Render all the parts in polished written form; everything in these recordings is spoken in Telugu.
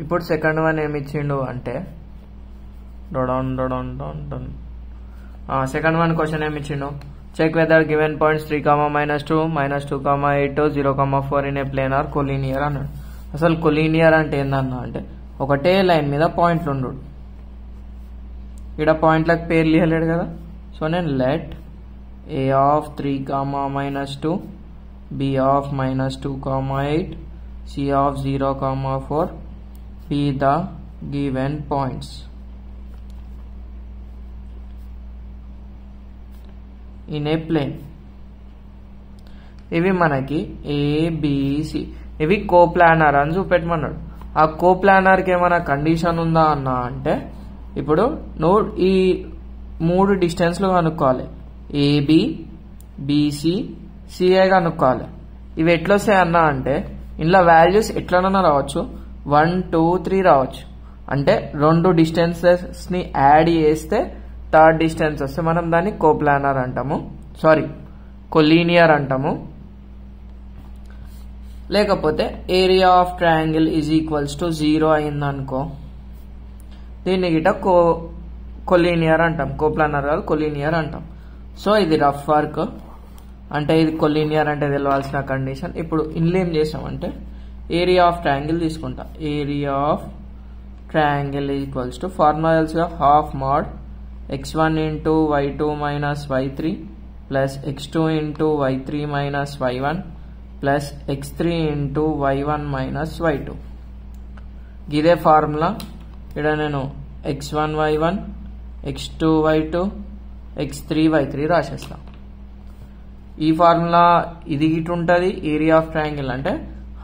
ఇప్పుడు సెకండ్ వన్ ఏమి ఇచ్చిండు అంటే సెకండ్ వన్ క్వశ్చన్ ఏమి ఇచ్చిండు, check whether given points 3, -2, -2, 8, 0, 4 in a plane are collinear అన్నాడు. అసలు కొలీనియర్ అంటే ఏందన్నా అంటే ఒకటే లైన్ మీద పాయింట్లు ఉండు. ఇక్కడ పాయింట్లకు పేర్లు ఇవ్వలేడు కదా. సో నేను let a of 3, -2, b of -2, 8, c of 0, 4 be the given points in a plane. ఇవి మనకి ABC, ఇవి కోప్లానర్ అని చూపెట్టమన్నాడు. ఆ కోప్లానర్కి ఏమైనా కండిషన్ ఉందా అన్న అంటే ఇప్పుడు నువ్వు ఈ 3 డిస్టెన్స్లు కనుక్కోవాలి. AB, BC, CA కనుక్కోవాలి. ఇవి ఎట్లా వస్తాయి అన్న అంటే ఇంట్లో వాల్యూస్ ఎట్లనన్నా రావచ్చు, 1, 2, 3 రావచ్చు. అంటే 2 డిస్టెన్సెస్ని యాడ్ చేస్తే థర్డ్ డిస్టెన్స్ వస్తే మనం దాన్ని కోప్లానర్ అంటాము, కొలీనియర్ అంటాము. లేకపోతే area of triangle is equals to 0 అయిందనుకో దీన్ని గిట కొలీనియర్ అంటాం. కోప్లానర్ కాదు కొలీనియర్ అంటాం. సో ఇది రఫ్ వర్క్, అంటే ఇది కొలీనియర్ అంటే తెలవాల్సిన కండిషన్. ఇప్పుడు ఇందులో ఏం చేసామంటే ఏరియా ఆఫ్ ట్రయాంగిల్ తీసుకుంటా. Area of triangle equals to formula తెలుసుగా, half mod x1 into y2 minus y3 plus x2 into y3 minus y1 plus x3 into y1 minus y2. ఇదే ఫార్ములా ఇక్కడ నేను x1 y1, x2 y2, x3 y3 రాసేస్తా. ఈ ఫార్ములా ఇది ఇటు ఉంటుంది. ఏరియా ఆఫ్ ట్రయాంగిల్ అంటే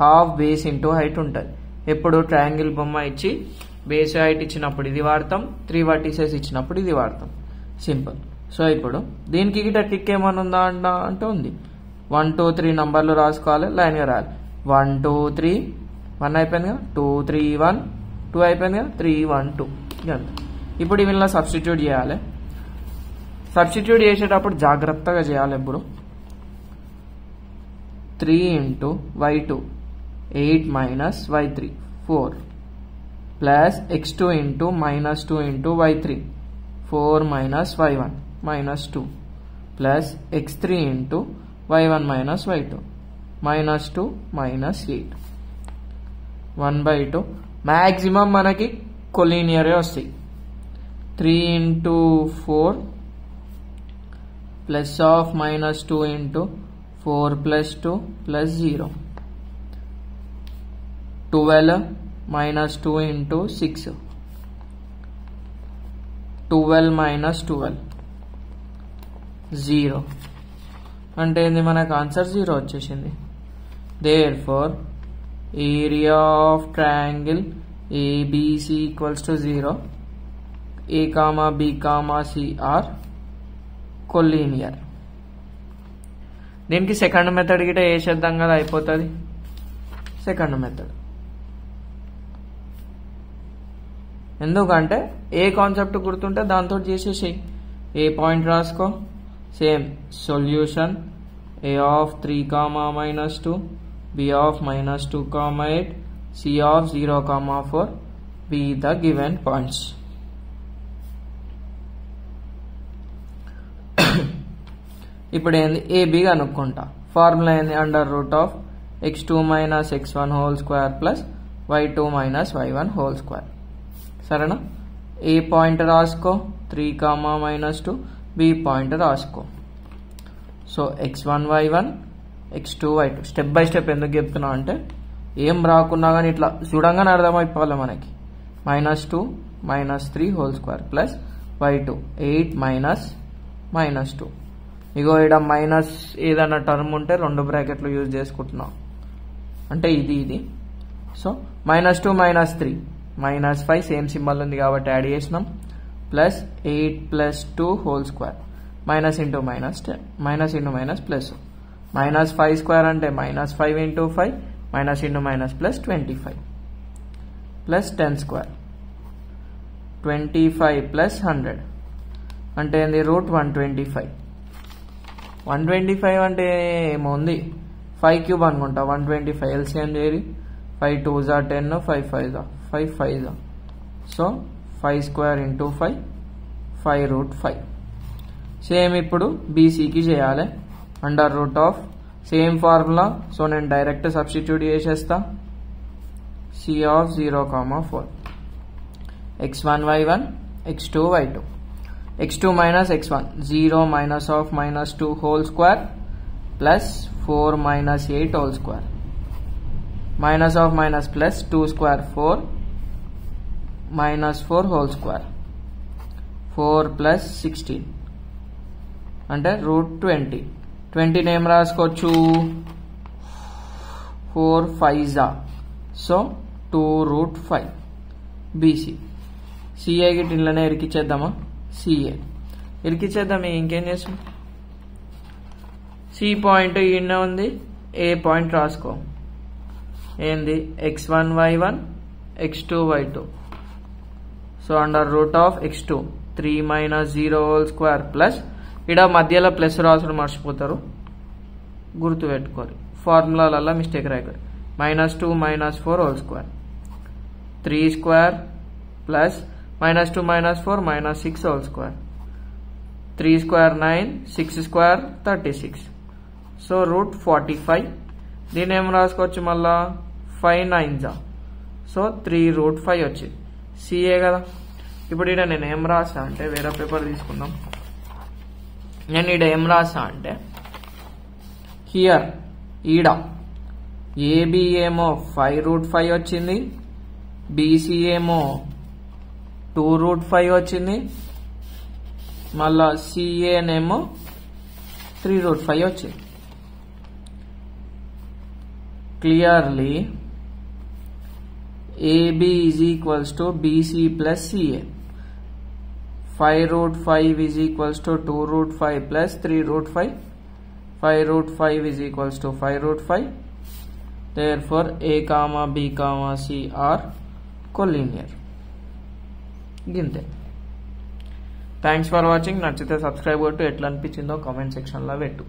హాఫ్ బేస్ ఇంటూ హైట్ ఉంటుంది. ఎప్పుడు ట్రయాంగిల్ బొమ్మ ఇచ్చి బేస్ హైట్ ఇచ్చినప్పుడు ఇది వాడతాం, 3 వర్టిసెస్ ఇచ్చినప్పుడు ఇది వాడతాం. సింపుల్. సో ఇప్పుడు దీనికి గిట్ట టిక్ ఏమన్నా ఉందా అంటే ఉంది. 1, 2, 3 నంబర్లు రాసుకోవాలి, లైన్గా రాయాలి. 1, 2, 3, 1 అయిపోయింది కదా, 2, 3, 1, 2 అయిపోయింది కదా, 3, 1, 2 అంతే. ఇప్పుడు వీళ్ళ సబ్స్టిట్యూట్ చేయాలి. సబ్స్టిట్యూట్ చేసేటప్పుడు జాగ్రత్తగా చేయాలి. ఇప్పుడు 3 into y2 8 minus y3 4 plus x2 into -2 into y3 4 minus y1 -2 plus x3 into y1 minus y2 -2 -8 1/2. Maximum మనకి కొలీనియరే వస్తాయి. 3 into 4 plus of -2 into 4 plus 2 plus 0 12 -2 into 6 12 minus 12 0 అంటే ఏంది మనకు ఆన్సర్ 0 వచ్చేసింది. Therefore area of triangle ABC equals to 0, A, B, C are collinear. దీనికి సెకండ్ మెథడ్ గిట వేసేద్దాం కదా, అయిపోతుంది. సెకండ్ మెథడ్ ఎందుకంటే ఏ కాన్సెప్ట్ గుర్తుంటే దాంతో చేసేసేయి. ఏ పాయింట్ రాసుకో, same solution A of 3, -2, B of -2, 8, C of 0, 4 be the given points. ఇప్పుడు ఏంది AB కనుక్కుంటా. ఫార్ములా ఏంది, √of x2 minus x1 whole square plus y2 minus y1 whole square. సరేనా? ఏ పాయింట్ రాసుకో 3, -2, B పాయింట్ రాసుకో. So x1 y1, x2 y2 step by step ఎందుకు చెప్తున్నా అంటే ఏం రాకున్నా కానీ ఇట్లా చూడంగానే అర్థమైపోవాలి మనకి. -2 -3 హోల్ స్క్వేర్ ప్లస్ y2 8 -2. ఇగో ఇక్కడ మైనస్ ఏదైనా టర్మ్ ఉంటే 2 బ్రాకెట్లు యూజ్ చేసుకుంటున్నాం అంటే ఇది. సో -2 -3 -5 సేమ్ సింబల్ ఉంది కాబట్టి యాడ్ చేసినాం. Plus 8 + 2 whole square minus into minus 10 minus into minus plus -5² అంటే -5 into 5 minus into minus plus 25 plus 10² 25 plus 100 అంటే ఏంది √125. 125 అంటే ఏమో ఉంది 5³ అనుకుంటా. 125 LCM చేరి 5 2s are 10, 5 5s are 5 5s are. So 5 square into 5, 5 root 5. Same ఇప్పుడు బీసీకి చేయాలి. Under root of same formula. So నేను డైరెక్ట్ సబ్స్టిట్యూట్ చేసేస్తా. C of 0, 4 x1 y1 x2 y2 x2 minus x1 0 minus of minus 2 whole square plus 4 minus 8 whole square minus of minus plus 2 square 4 minus 4 whole square 4 plus 16 అంటే రూట్ 20 నేమ్ రాసుకోవచ్చు. 4 5s are. So 2 root 5 BC. CA గిట్ ఇళ్ళనే ఇరికిచ్చేద్దామా? సిఏ ఇరికిచ్చేద్దాం. ఇంకేం చేస్తాం? సి పాయింట్ ఈయన ఉంది, ఏ పాయింట్ రాసుకో. ఏంది? x1 y1 x2 y2. So under root of x2 3 minus 0 whole square plus ఇక్కడ మధ్యలో ప్లస్ రాసుడు మర్చిపోతారు, గుర్తుపెట్టుకోరు. ఫార్ములాలలో మిస్టేక్ రాయకూడదు. -2 - 4 whole square 3 square plus -2 - 4 -6 whole square 3 square 9 6 square 36. So root 45. దీని ఏం రాసుకోవచ్చు మళ్ళా? 5 9s. సో 3 root 5 వచ్చింది. సిఏ కదా. ఇప్పుడు ఇక్కడ నేను ఏం రాసా అంటే, వేరే పేపర్ తీసుకుందాం. నేను ఇక్కడ ఏం రాసా అంటే, హియర్ ఈడ ఏబి ఏమో 5 root 5 వచ్చింది, బీసీ ఏమో 2 root 5 వచ్చింది, మళ్ళా సిఏనేమో 3 root 5 వచ్చింది. Clearly AB is equals to BC plus CA. 5 root 5 is equals to 2 root 5 plus 3 root 5. 5 root 5 is equals to 5 root 5. Therefore A comma B comma C are collinear. గింతే. Thanks for watching. నచ్చితే సబ్స్క్రైబ్ కొట్టు. ఎట్లా అనిపించిందో కామెంట్ సెక్షన్లో పెట్టు.